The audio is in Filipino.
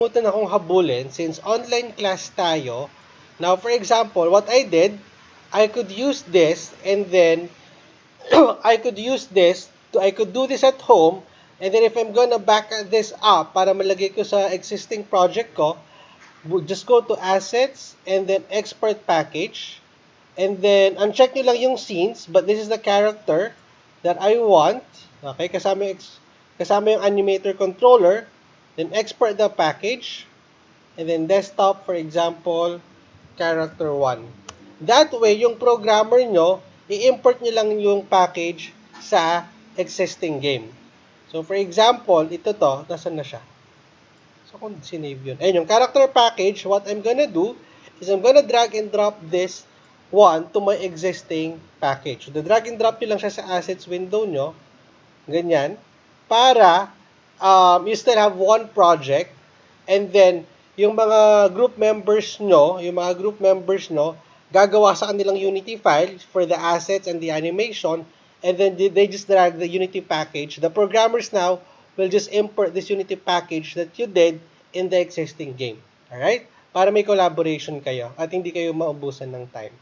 Pumunta akong habulin since online class tayo. Now, for example, what I did, I could use this and then I could do this at home, and then if I'm gonna back this up para malagay ko sa existing project ko, just go to assets and then export package, and then uncheck nyo lang yung scenes, but this is the character that I want. Okay, kasama yung animator controller, then export the package, and then desktop, for example, character 1. That way, yung programmer nyo, i-import nyo lang yung package sa existing game. So, for example, ito to, nasan na siya? So, kung sinave yun. Ayun, yung character package, what I'm gonna do is I'm gonna drag and drop this one to my existing package. So, the drag and drop nyo lang siya sa assets window nyo, ganyan, para you still have one project, and then yung mga group members nyo, gagawa sa kanilang Unity file for the assets and the animation, and then they just drag the Unity package. The programmers now will just import this Unity package that you did in the existing game. Alright? Para may collaboration kayo at hindi kayo maubusan ng time.